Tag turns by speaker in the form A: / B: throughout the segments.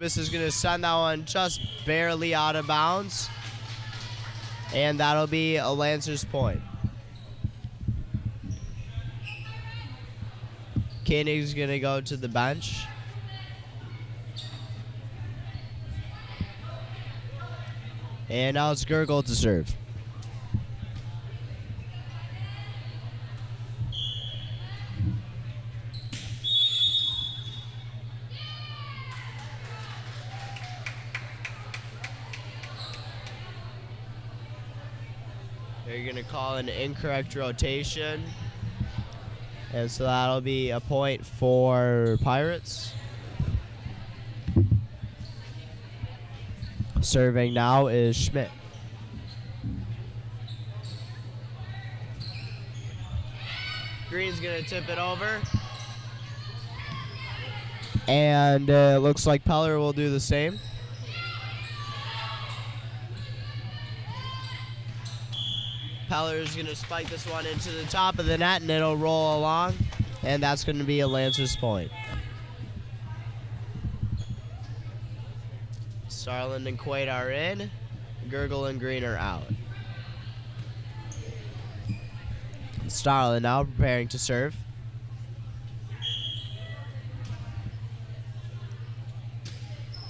A: This is going to send that one just barely out of bounds. And that'll be a Lancers point. Koenig's going to go to the bench. And now it's Gurgle to serve. They're going to call an incorrect rotation. And so that'll be a point for Pirates. Serving now is Schmidt. Green's going to tip it over. And looks like Peller will do the same. Peller's going to spike this one into the top of the net, and it'll roll along. And that's going to be a Lancers point. Starland and Quaid are in. Gurgle and Green are out. Starland now preparing to serve.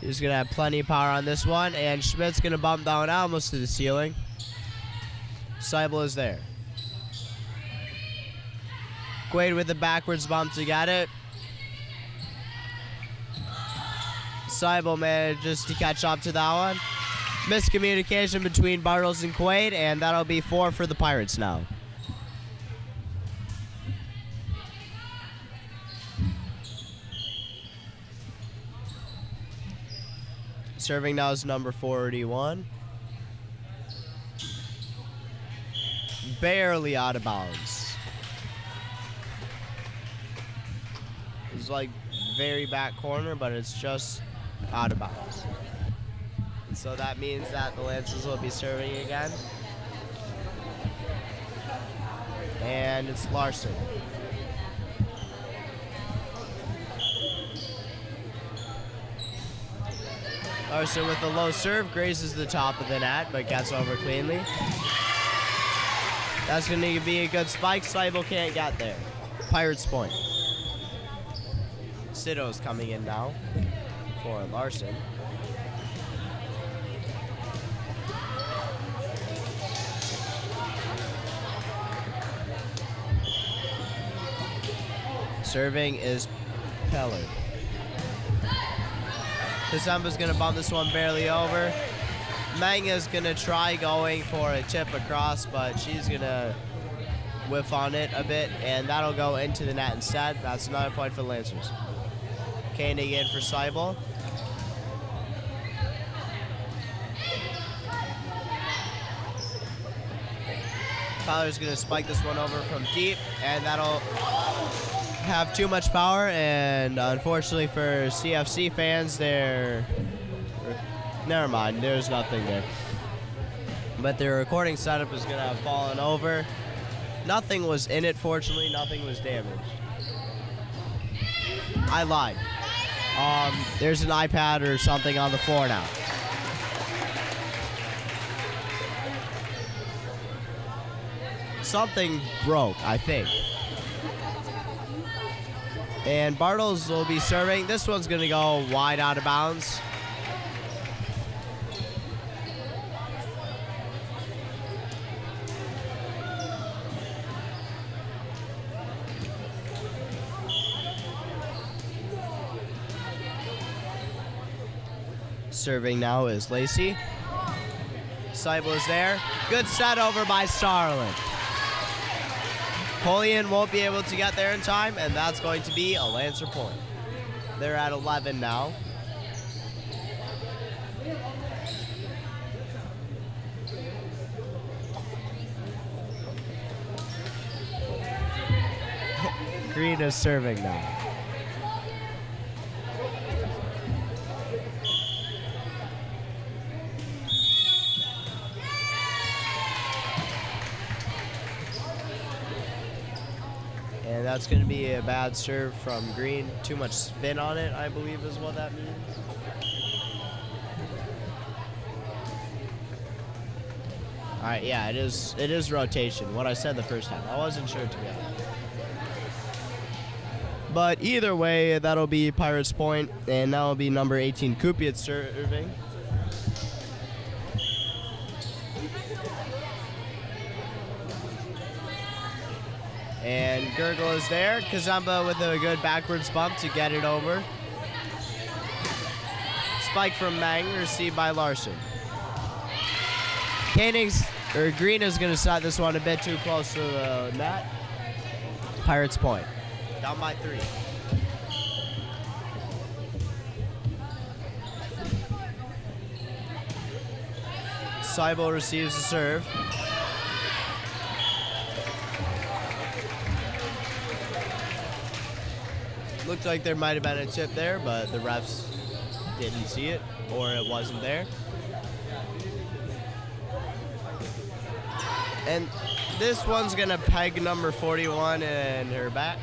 A: He's going to have plenty of power on this one, and Schmidt's going to bump down almost to the ceiling. Seibel is there. Quaid with the backwards bump to get it. Seibel manages to catch up to that one. Miscommunication between Bartles and Quaid, and that'll be 4 for the Pirates now. Serving now is number 41. Barely out of bounds. It's like very back corner, but it's just out of bounds. And so that means that the Lancers will be serving again. And it's Larson. Larson with the low serve grazes the top of the net, but gets over cleanly. That's going to be a good spike. Seibel can't get there. Pirates point. Sito's coming in now for Larson. Serving is Peller. Kasemba's going to bump this one barely over. Manga's going to try going for a tip across, but she's going to whiff on it a bit, and that'll go into the net instead. That's another point for the Lancers. Koenig in for Seibel. Tyler's going to spike this one over from deep, and that'll have too much power, and unfortunately for CFC fans, never mind, there's nothing there. But their recording setup is going to have fallen over. Nothing was in it, fortunately. Nothing was damaged. I lied. There's an iPad or something on the floor now. Something broke, I think. And Bartles will be serving. This one's going to go wide out of bounds. Serving now is Lacey. Seibel is there. Good set over by Starland. Polian won't be able to get there in time, and that's going to be a Lancer point. They're at 11 now. Green is serving now. That's going to be a bad serve from Green. Too much spin on it, I believe is what that means. All right, yeah, it is rotation, what I said the first time. I wasn't sure, to be honest. But either way, that'll be Pirates point, and that'll be number 18, Kupiec serving. And Gurgle is there. Kazumba with a good backwards bump to get it over. Spike from Mang, received by Larson. Green is going to set this one a bit too close to the net. Pirates point. Down by 3. Seibel receives the serve. Looked like there might have been a tip there, but the refs didn't see it, or it wasn't there. And this one's gonna peg number 41 in her back.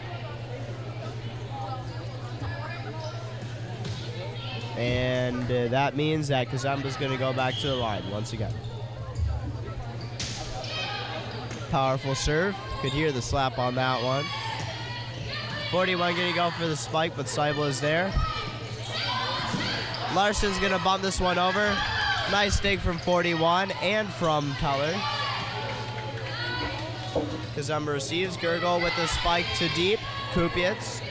A: And that means that Kazumba's gonna go back to the line once again. Powerful serve. Could hear the slap on that one. 41 gonna go for the spike, but Seibel is there. Larson's gonna bump this one over. Nice dig from 41 and from Teller. Kazumba receives. Gurgle with the spike to deep. Kupiec.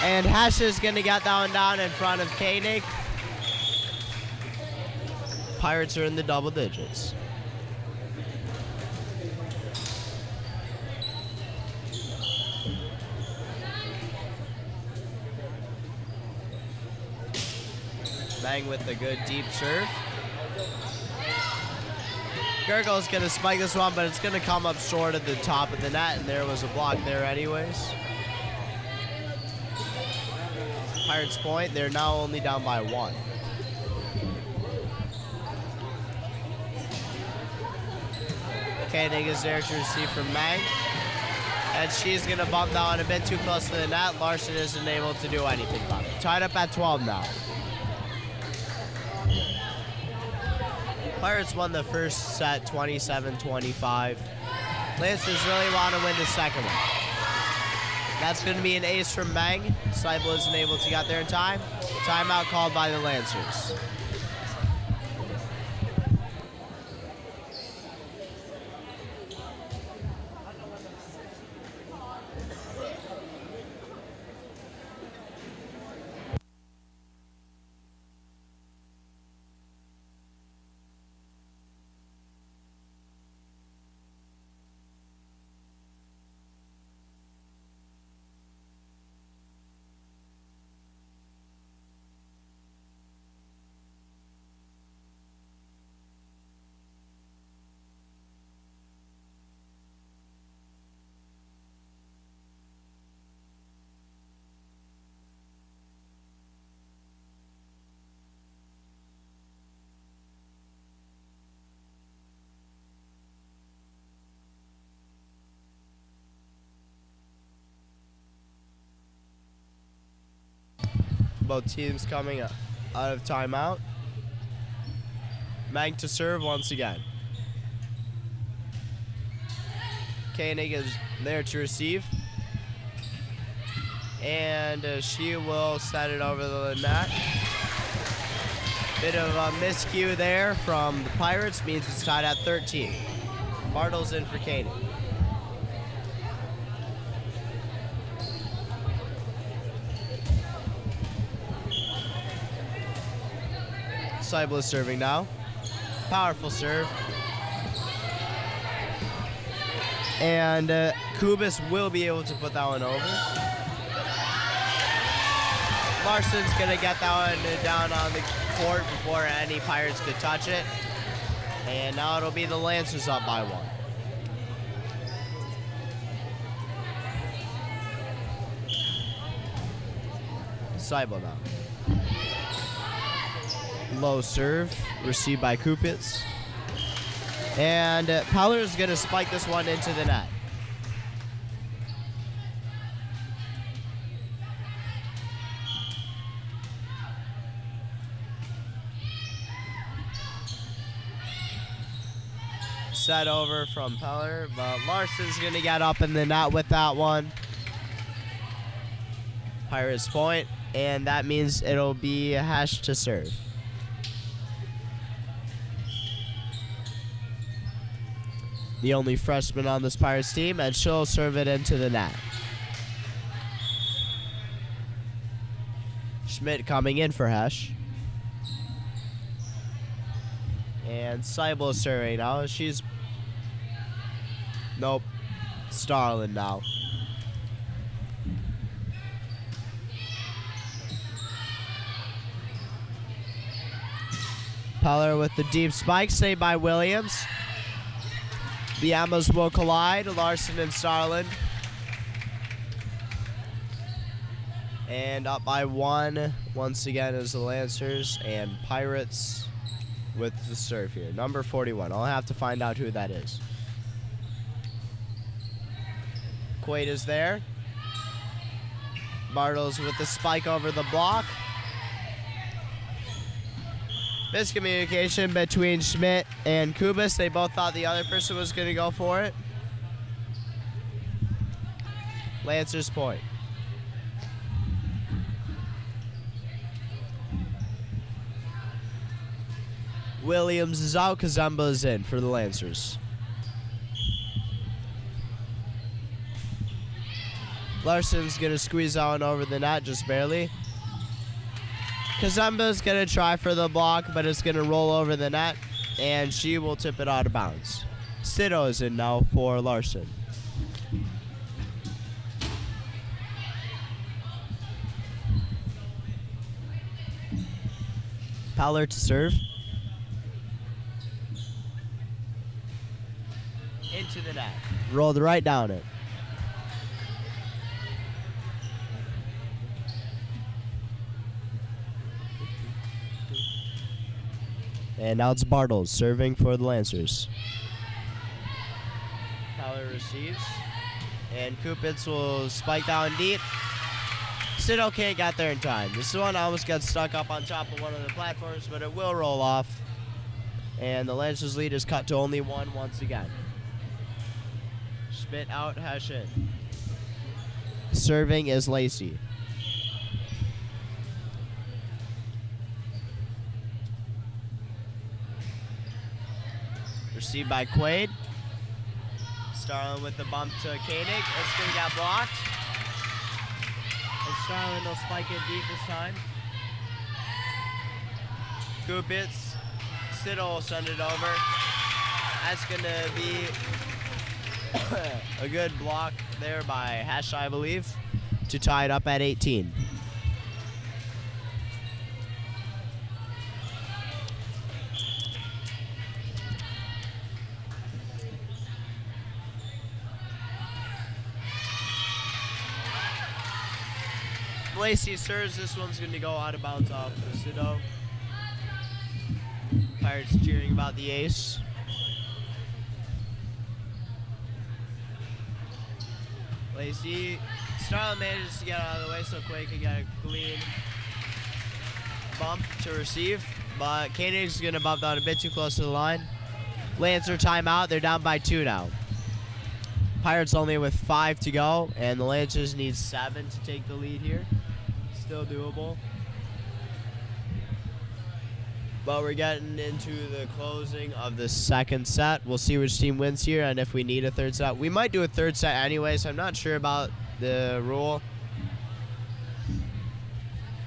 A: And Hesh is gonna get that one down in front of Koenig. Pirates are in the double digits. Bang with the good deep serve. Gurgle's gonna spike this one, but it's gonna come up short at the top of the net, and there was a block there anyways. Pirates point, they're now only down by 1. Koenig is there to receive from Mang. And she's gonna bump that one a bit too close to the net. Larson isn't able to do anything about it. Tied up at 12 now. Pirates won the first set 27-25. Lancers really want to win the second one. That's going to be an ace from Mang. Seibel isn't able to get there in time. Timeout called by the Lancers. Both teams coming out of timeout. Mang to serve once again. Koenig is there to receive. And she will set it over the net. Bit of a miscue there from the Pirates, means it's tied at 13. Bartle's in for Koenig. Seibel is serving now. Powerful serve. And Kubis will be able to put that one over. Larson's going to get that one down on the court before any Pirates could touch it. And now it'll be the Lancers up by 1. Seibel now. Low serve, received by Kupiec. And Powler is going to spike this one into the net. set over from Peller, but Larson's going to get up in the net with that one. Pirates point, and that means it'll be Hesh to serve. The only freshman on this Pirates team, and she'll serve it into the net. Schmidt coming in for Hesh. And Seibel is serving now. She's... Nope. Starlin now. Peller with the deep spike, saved by Williams. The Emmys will collide, Larson and Starlin. And up by one, once again, is the Lancers and Pirates with the serve here. Number 41. I'll have to find out who that is. Quaid is there. Bartles with the spike over the block. Miscommunication between Schmidt and Kubis. They both thought the other person was going to go for it. Lancers point. Williams is out, Kazemba is in for the Lancers. Larson's going to squeeze out and over the net, just barely. Kazemba's going to try for the block, but it's going to roll over the net, and she will tip it out of bounds. Sito is in now for Larson. Peller to serve. Into the net. Rolled right down it. And now it's Bartles serving for the Lancers. Peller receives. And Kupitz will spike down deep. Sito can't get there in time. This one almost got stuck up on top of one of the platforms, but it will roll off. And the Lancers lead is cut to only one once again. Schmidt out, Hesh in. Serving is Lacey. Received by Quaid. Starlin with the bump to Koenig. It's going to get blocked. And Starlin will spike it deep this time. Kupitz. Sito will send it over. That's going to be a good block there by Hesh, I believe, to tie it up at 18. Lacey serves. This one's going to go out of bounds off the Sito. Pirates cheering about the ace. Lacey. Starlin manages to get out of the way so Quake can get a clean bump to receive. But Koenig's going to bump down a bit too close to the line. Lancer timeout. They're down by 2 now. Pirates only with 5 to go, and the Lancers need 7 to take the lead here. Still doable. But we're getting into the closing of the second set. We'll see which team wins here and if we need a third set. We might do a third set anyway, so I'm not sure about the rule.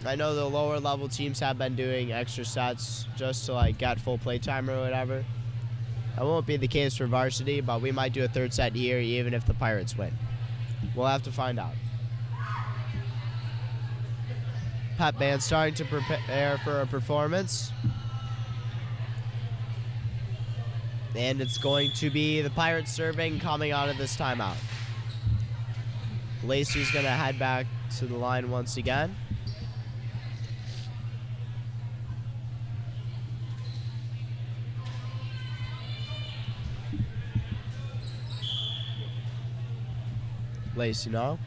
A: I know the lower level teams have been doing extra sets just to like get full play time or whatever. That won't be the case for varsity, but we might do a third set here even if the Pirates win. We'll have to find out. Pep band starting to prepare for a performance. And it's going to be the Pirates serving coming out of this timeout. Lacey's going to head back to the line once again. Lacey now.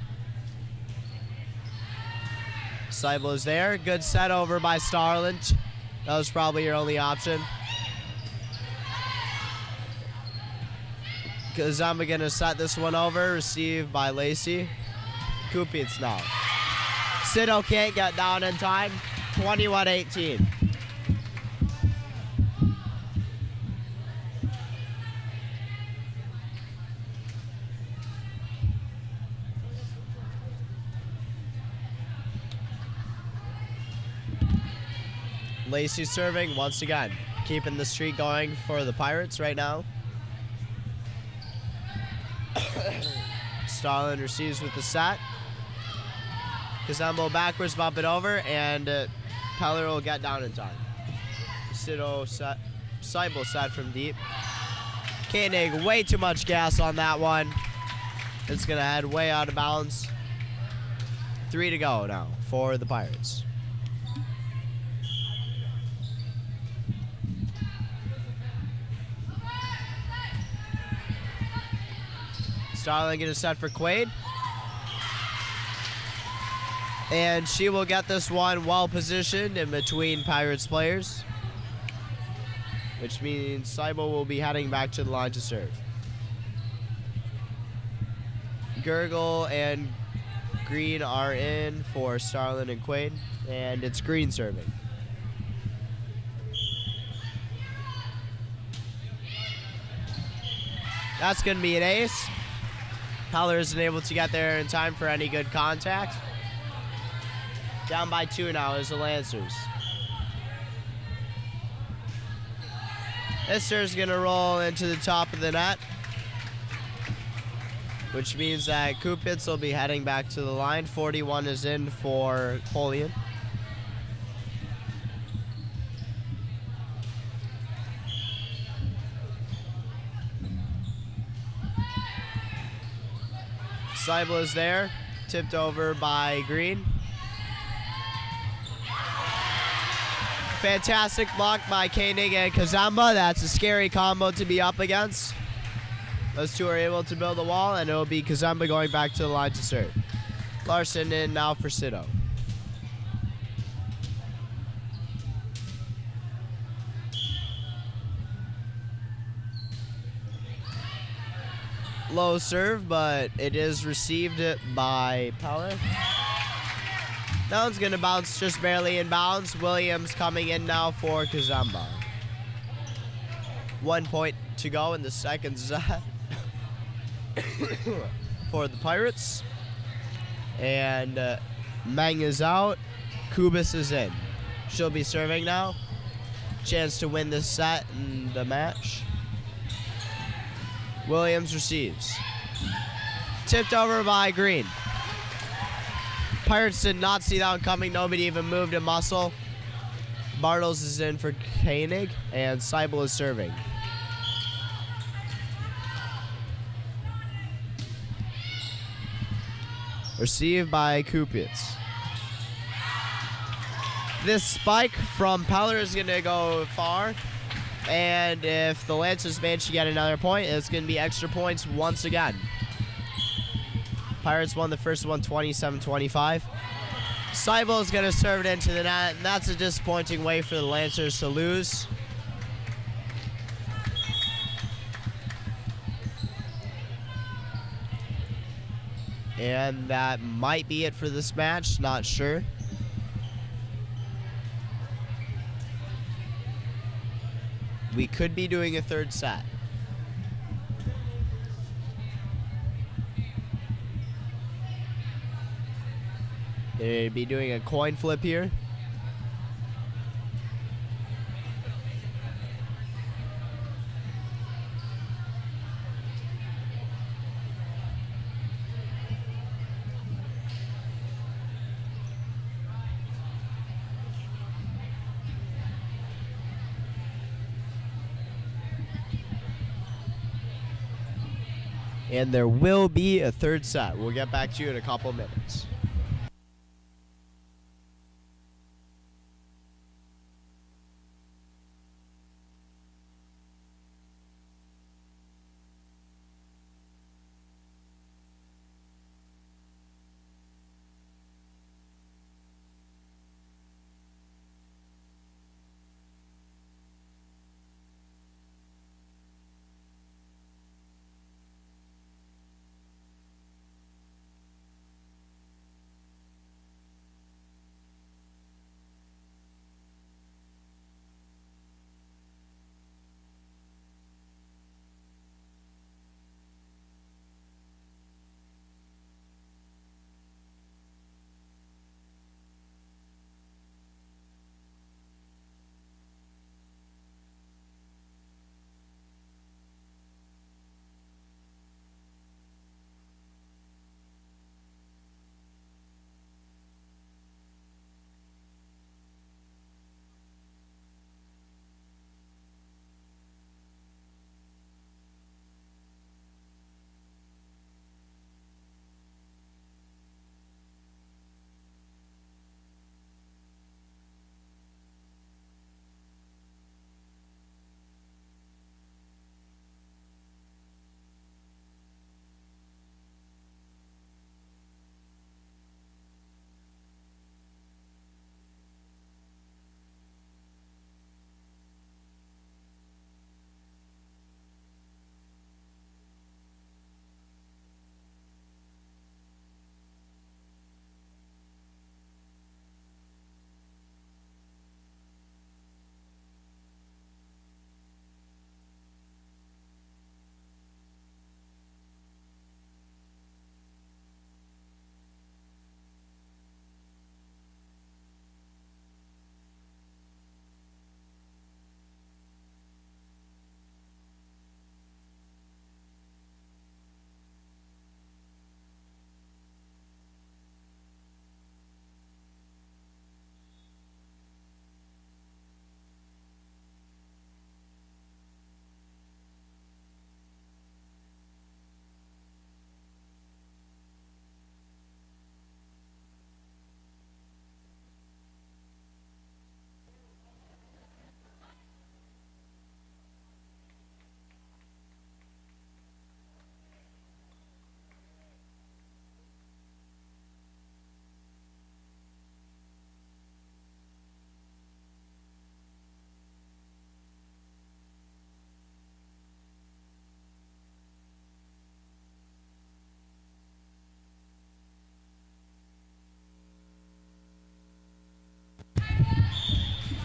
A: Seibel is there. Good set over by Starlin. That was probably your only option. Kazama gonna set this one over, received by Lacey. Kupits now. Sido can't get down in time, 21-18. Lacey serving once again, keeping the streak going for the Pirates right now. Starlin receives with the set. Kazambo backwards, bump it over, and Peller will get down in time. Sido set, Seibel set from deep. Koenig, way too much gas on that one. It's gonna head way out of bounds. 3 to go now for the Pirates. Starling gonna set for Quaid. And she will get this one well positioned in between Pirates players, which means Seibel will be heading back to the line to serve. Gurgle and Green are in for Starlin and Quaid, and it's Green serving. That's going to be an ace. Peller isn't able to get there in time for any good contact. Down by 2 now is the Lancers. This is going to roll into the top of the net, which means that Kupits will be heading back to the line. 41 is in for Polian. Seibel is there, tipped over by Green. Fantastic block by Koenig and Kazamba. That's a scary combo to be up against. Those two are able to build a wall, and it will be Kazamba going back to the line to serve. Larson in now for Sido. Low serve, but it is received by Peller. That one's gonna bounce just barely in bounds. Williams coming in now for Kazamba. 1 point to go in the second set for the Pirates. And Meng is out. Kubis is in. She'll be serving now. Chance to win this set and the match. Williams receives. Tipped over by Green. Pirates did not see that one coming. Nobody even moved a muscle. Bartles is in for Koenig, and Seibel is serving. Received by Kupits. This spike from Peller is going to go far. And if the Lancers manage to get another point, it's going to be extra points once again. Pirates won the first one 27-25. Seibel is going to serve it into the net, and that's a disappointing way for the Lancers to lose. And that might be it for this match, not sure. We could be doing a third set. They'd be doing a coin flip here. And there will be a third set. We'll get back to you in a couple minutes.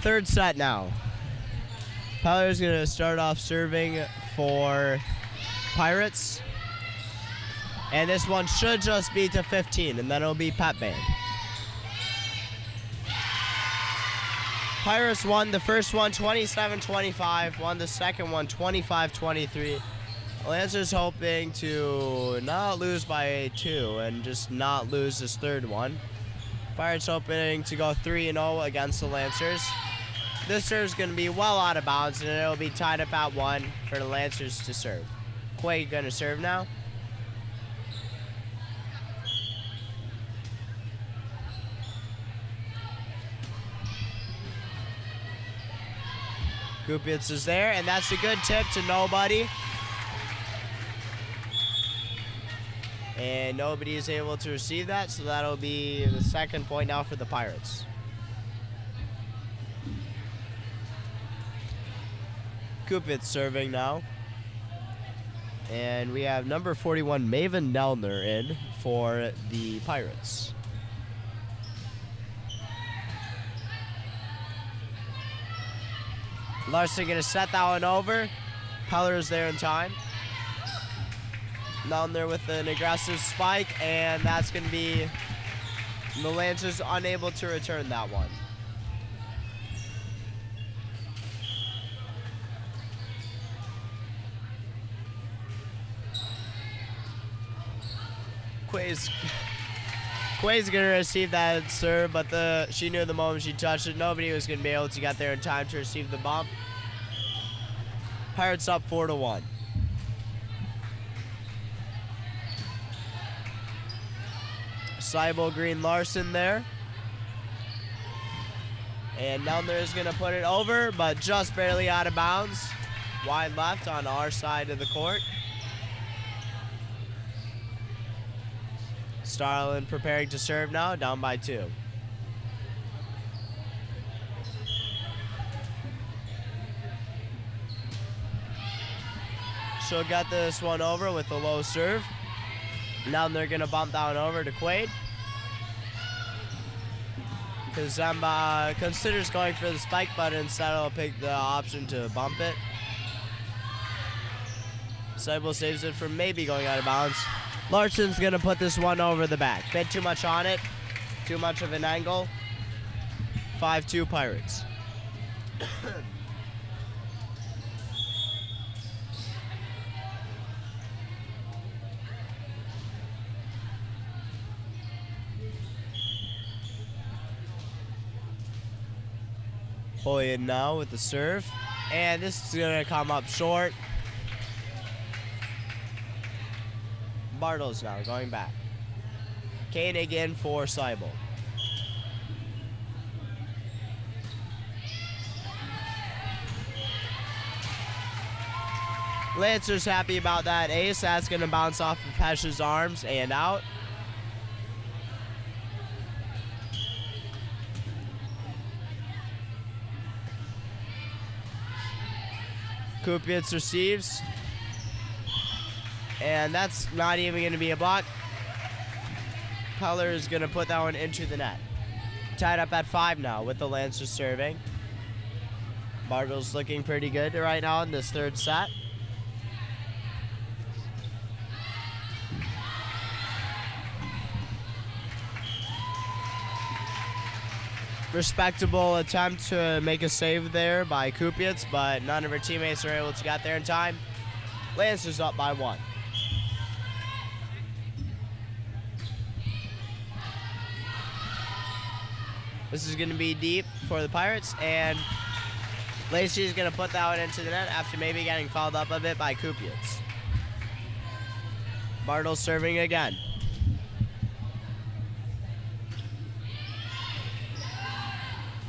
A: third set now. Tyler's going to start off serving for Pirates. And this one should just be to 15, and then it'll be Pet Band. Pirates won the first one 27-25, won the second one 25-23. Lancers hoping to not lose by 2 and just not lose this third one. Pirates hoping to go 3-0 against the Lancers. This serve is going to be well out of bounds, and it'll be tied up at 1 for the Lancers to serve. Quaid going to serve now. Kupitz is there, and that's a good tip to nobody. And nobody is able to receive that, so that'll be the second point now for the Pirates. Kupitz serving now. And we have number 41, Maven Nelner, in for the Pirates. Larson going to set that one over. Peller is there in time. Down there with an aggressive spike, and that's going to be the Lancers unable to return that one. Quay's going to receive that serve, but she knew the moment she touched it, nobody was going to be able to get there in time to receive the bump. Pirates up 4-1. Seibel, Green, Larson there. And Nelner is going to put it over, but just barely out of bounds. Wide left on our side of the court. Starlin preparing to serve now, down by 2. She'll get this one over with a low serve. Now they're going to bump down over to Quaid. Kazemba considers going for the spike, but instead he'll pick the option to bump it. Seibel saves it from maybe going out of bounds. Larson's going to put this one over the back. Bit too much on it. Too much of an angle. 5-2 Pirates. Hoyen now with the serve. And this is going to come up short. Bartles now going back. Koenig in for Seibel. Lancer's happy about that ace. That's going to bounce off of Pesch's arms and out. Kupitz receives. And that's not even going to be a block. Peller is going to put that one into the net. Tied up at 5 now with the Lancers serving. Bartles looking pretty good right now in this third set. Respectable attempt to make a save there by Kupitz, but none of her teammates are able to get there in time. Lancers up by 1. This is going to be deep for the Pirates, and Lacey is going to put that one into the net after maybe getting fouled up a bit by Kupitz. Bartles serving again.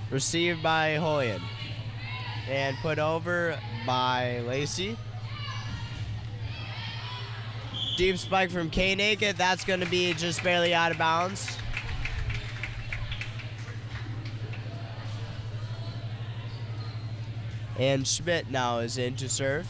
A: Received by Hoyen. And put over by Lacey. Deep spike from Koenig. That's going to be just barely out of bounds. And Schmidt now is in to serve.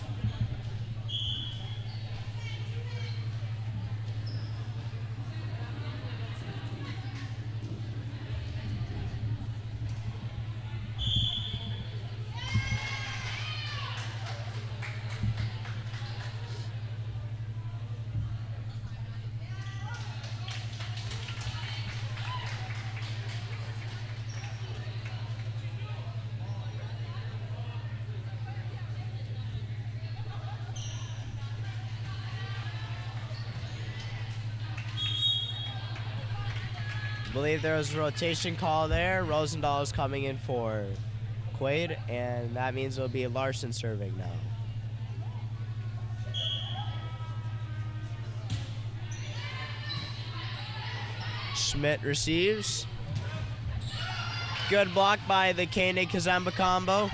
A: believe there was a rotation call there. Rosendahl is coming in for Quaid, and that means it'll be Larson serving now. Schmidt receives. Good block by the Koenig-Kazemba combo.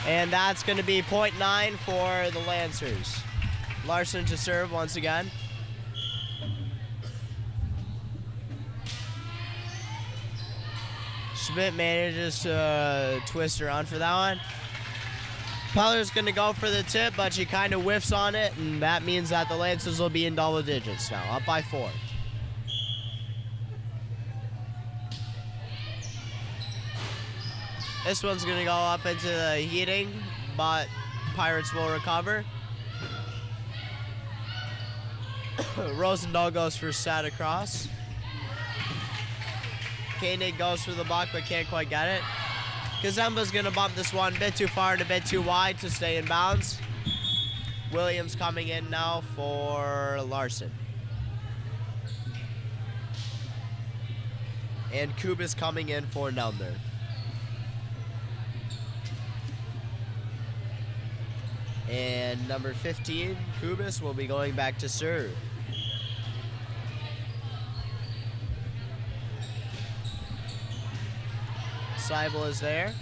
A: And that's going to be .9 for the Lancers. Larson to serve once again. Schmidt manages to twist around for that one. Peller's going to go for the tip, but she kind of whiffs on it, and that means that the Lancers will be in double digits now, up by 4. This one's going to go up into the heating, but Pirates will recover. Rosendahl goes for set across. Koenig goes for the block, but can't quite get it. Kazemba's going to bump this one a bit too far and a bit too wide to stay in bounds. Williams coming in now for Larson. And Kubis coming in for Neldner. And number 15, Kubis, will be going back to serve. Seibel is there.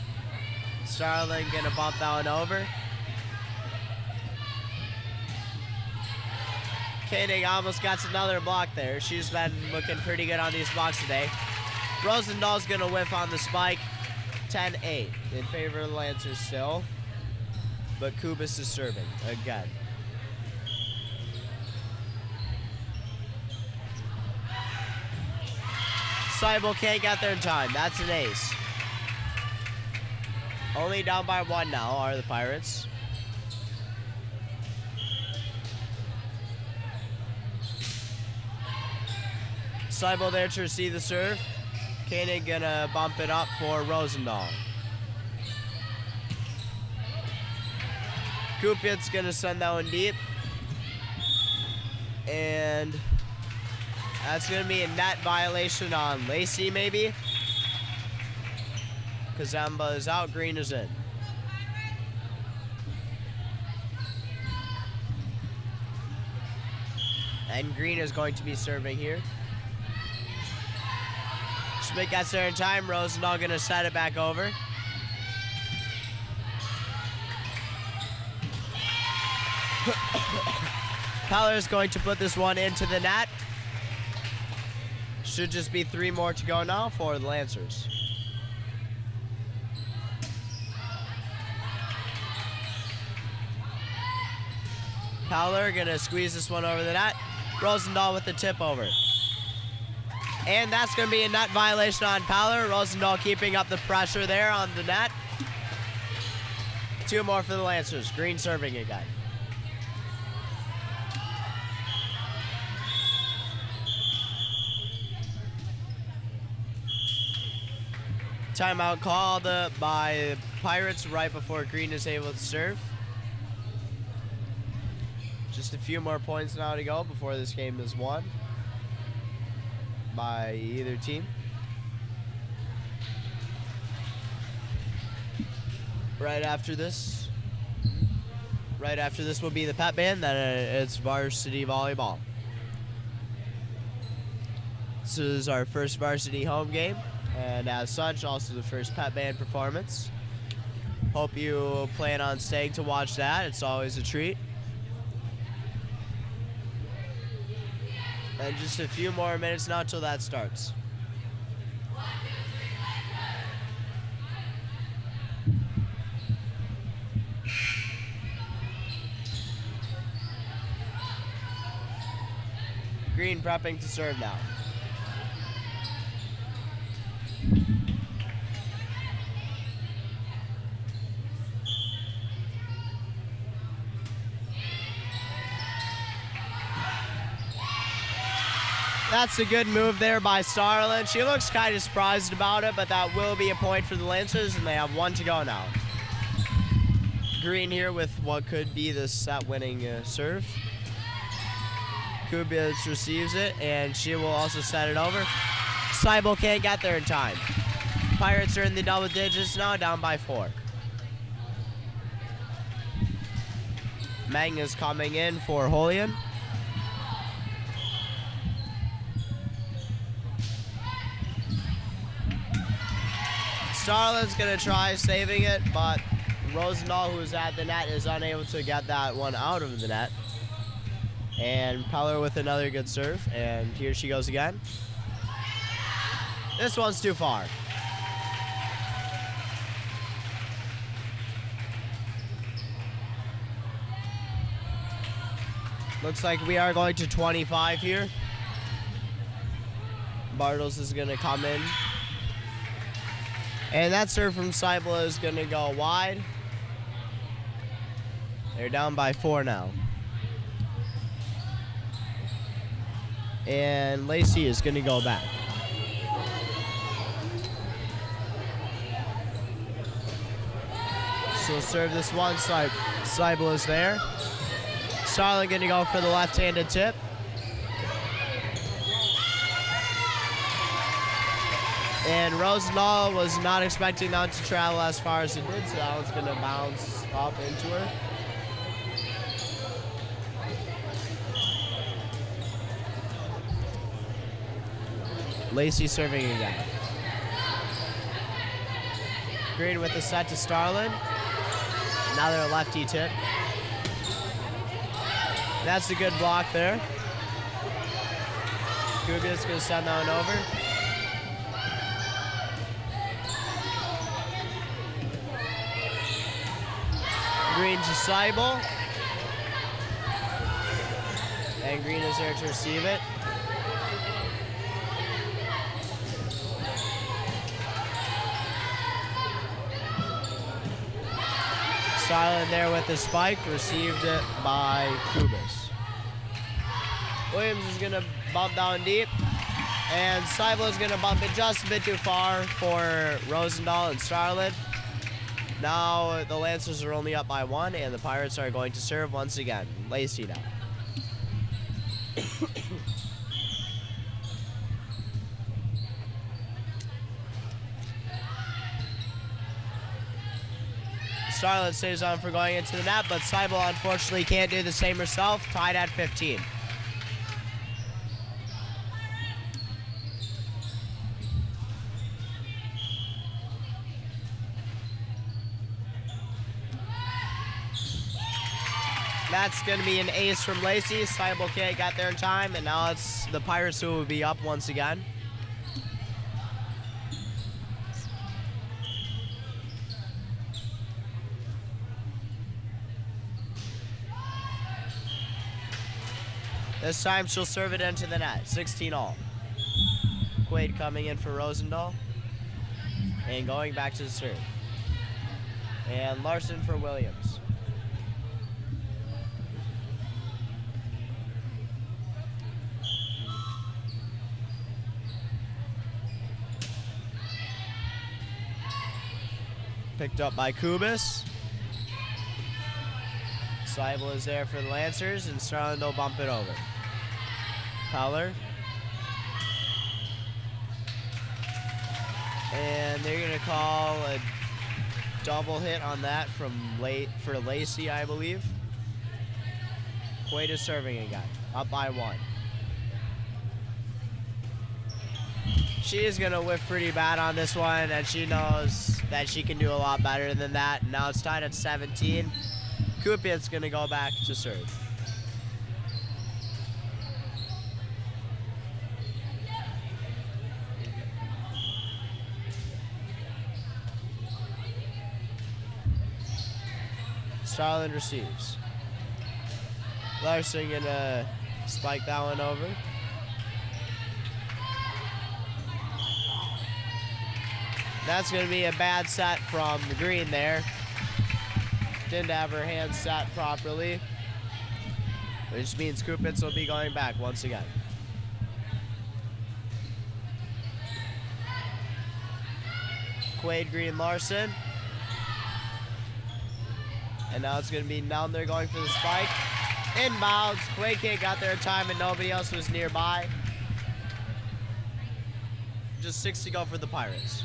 A: Starling gonna bump that one over. Koenig almost got another block there. She's been looking pretty good on these blocks today. Rosendahl's gonna whiff on the spike. 10-8 in favor of the Lancers still. But Kubis is serving again. Seibel can't get there in time. That's an ace. Only down by 1 now are the Pirates. Seibel there to receive the serve. Koenig gonna bump it up for Rosendahl. Kupit's gonna send that one deep. And that's gonna be a net violation on Lacey, maybe. Kazemba is out, Green is in. And Green is going to be serving here. Schmidt gets there in time. Rosendahl gonna set it back over. Peller is going to put this one into the net. Should just be 3 more to go now for the Lancers. Peller gonna squeeze this one over the net. Rosendahl with the tip over. And that's gonna be a net violation on Peller. Rosendahl keeping up the pressure there on the net. 2 more for the Lancers. Green serving again. Timeout called by Pirates right before Green is able to serve. Just a few more points now to go before this game is won by either team. Right after this will be the pep band, then it's varsity volleyball. This is our first varsity home game, and as such, also the first pep band performance. Hope you plan on staying to watch that. It's always a treat. And just a few more minutes now till that starts. Green prepping to serve now. That's a good move there by Starlin. She looks kind of surprised about it, but that will be a point for the Lancers, and they have 1 to go now. Green here with what could be the set-winning serve. Kubitz receives it, and she will also set it over. Seibel can't get there in time. Pirates are in the double digits now, down by 4. Meng is coming in for Holian. Starlin's gonna try saving it, but Rosendahl, who's at the net, is unable to get that one out of the net. And Peller with another good serve, and here she goes again. This one's too far. Looks like we are going to 25 here. Bartels is gonna come in. And that serve from Seibel is gonna go wide. They're down by 4 now. And Lacey is gonna go back. She'll serve this one, Seibel is there. Starlin gonna go for the left-handed tip. And Rosendahl was not expecting that to travel as far as it did, so that one's gonna bounce up into her. Lacey serving again. Green with the set to Starlin. Another lefty tip. That's a good block there. Kubitz gonna send that one over. Green to Seibel. And Green is there to receive it. Starlin there with the spike, received it by Kubitz. Williams is gonna bump down deep, and Seibel is gonna bump it just a bit too far for Rosendahl and Starlin. Now the Lancers are only up by 1, and the Pirates are going to serve once again. Lacey now. Starlin stays on for going into the net, but Seibel unfortunately can't do the same herself, tied at 15. That's going to be an ace from Lacey. Seibel can't get there in time, and now it's the Pirates who will be up once again. This time she'll serve it into the net, 16 all. Quaid coming in for Rosendahl. And going back to the serve. And Larson for Williams. Picked up by Kubis. Seibel is there for the Lancers, and Starlin will bump it over. Peller. And they're going to call a double hit on that for Lacey, I believe. Quaid is serving again, up by 1. She is going to whiff pretty bad on this one, and she knows that she can do a lot better than that. Now it's tied at 17. Kupin's going to go back to serve. Starlin receives. Larson going to spike that one over. That's going to be a bad set from Green there. Didn't have her hand set properly, which means Kupitz will be going back once again. Quaid, Green, Larson. And now it's going to be Nelner going for the spike. Inbounds. Quade Kid got their time and nobody else was nearby. Just 6 to go for the Pirates.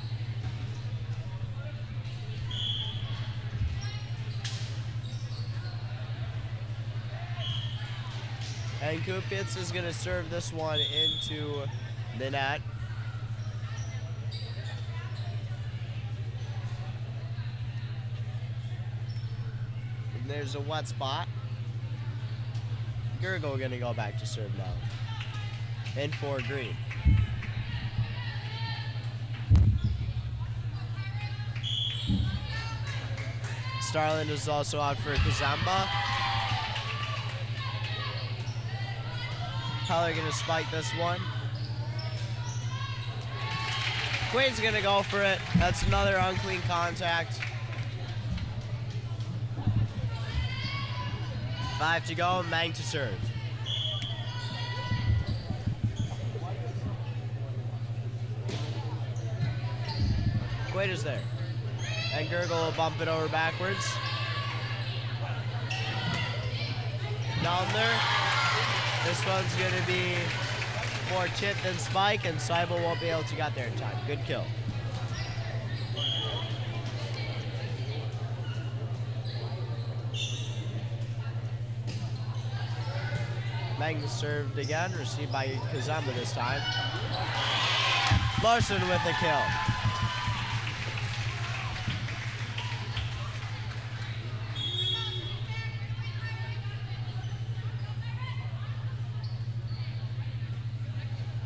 A: And Kupitz is going to serve this one into the net. And there's a wet spot. Gurgle going to go back to serve now. And for Green. Starland is also out for Kazamba. Peller gonna spike this one. Quade's gonna go for it. That's another unclean contact. 5 to go, Mang to serve. Quade is there. And Gurgle will bump it over backwards. Down there. This one's going to be more chip than spike, and Seibel won't be able to get there in time. Good kill. Magnus served again, received by Kazamba this time. Larson with the kill.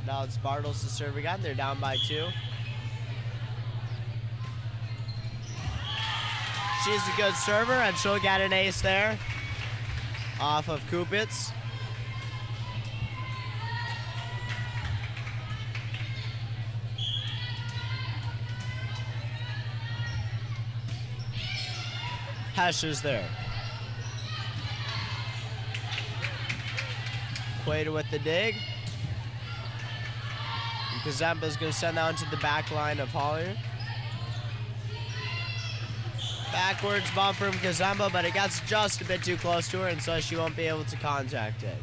A: Now it's Bartles to serve again. They're down by 2. She's a good server, and she'll get an ace there off of Kupitz. Hesh is there. Quade with the dig. Kazamba's going to send that into the back line of Hollier. Backwards bump from Kazamba, but it gets just a bit too close to her, and so she won't be able to contact it.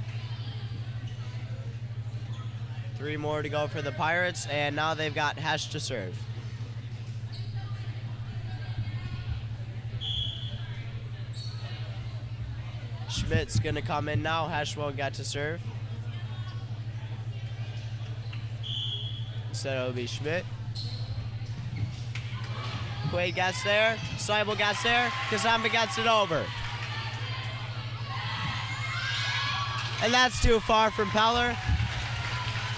A: 3 more to go for the Pirates, and now they've got Hesh to serve. Schmidt's going to come in now. Hesh won't get to serve. So it'll be Schmidt. Quade gets there. Seibel gets there. Kazamba gets it over. And that's too far from Peller.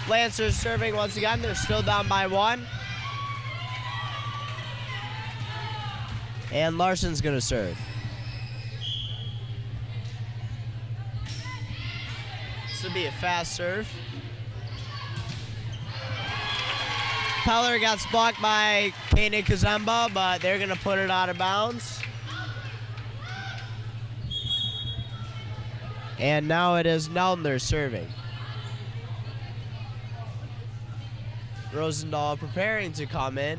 A: Lancers serving once again. They're still down by 1. And Larson's going to serve. This will be a fast serve. Peller got blocked by Kane and Kazamba, but they're going to put it out of bounds. And now it is Neldner serving. Rosendahl preparing to come in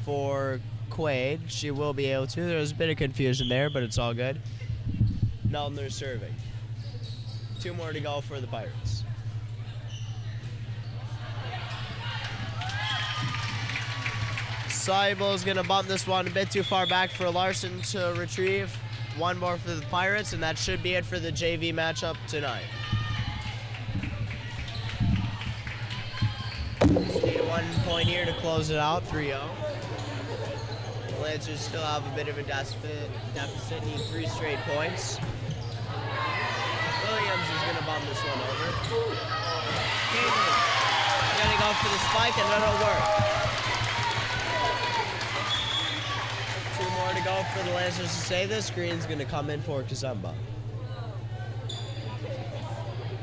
A: for Quade. She will be able to. There was a bit of confusion there, but it's all good. Neldner serving. 2 more to go for the Pirates. Seibel's going to bump this one a bit too far back for Larson to retrieve. 1 more for the Pirates, and that should be it for the JV matchup tonight. Just need 1 point here to close it out, 3-0. The Lancers still have a bit of a deficit, need 3 straight points. Williams is going to bump this one over. Going to go for the spike, and that'll work. 2 more to go for the Lancers to save this. Green's going to come in for Kazamba.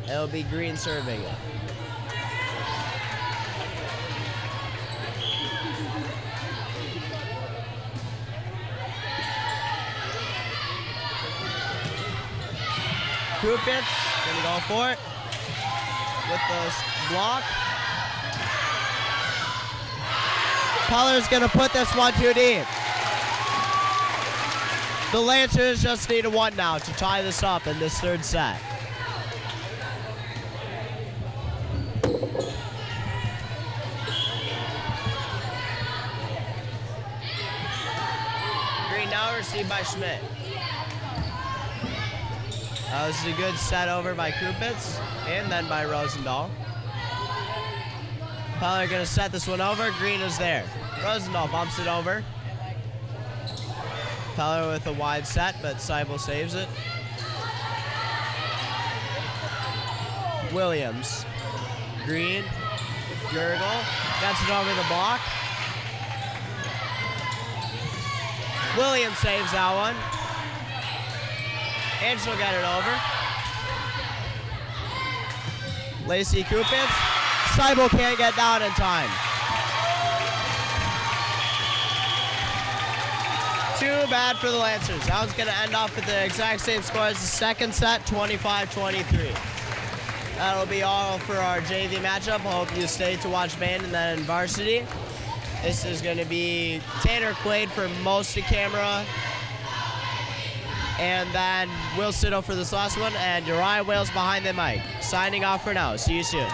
A: It'll be Green serving it. Kupitz going to go for it with the block. Peller's going to put this one too deep. The Lancers just need a 1 now to tie this up in this third set. Green now received by Schmidt. That was a good set over by Krupitz and then by Rosendahl. Peller gonna set this one over. Green is there. Rosendahl bumps it over. Peller with a wide set, but Seibel saves it. Williams. Green. Gurgle. Gets it over the block. Williams saves that one. And she'll get it over. Lacey Krupitz. Seibel can't get down in time. Too bad for the Lancers. That one's going to end off with the exact same score as the second set, 25-23. That'll be all for our JV matchup. Hope you stay to watch band and then varsity. This is going to be Tanner Quaid for most of camera. And then Will Siddle for this last one. And Uriah Wales behind the mic. Signing off for now. See you soon.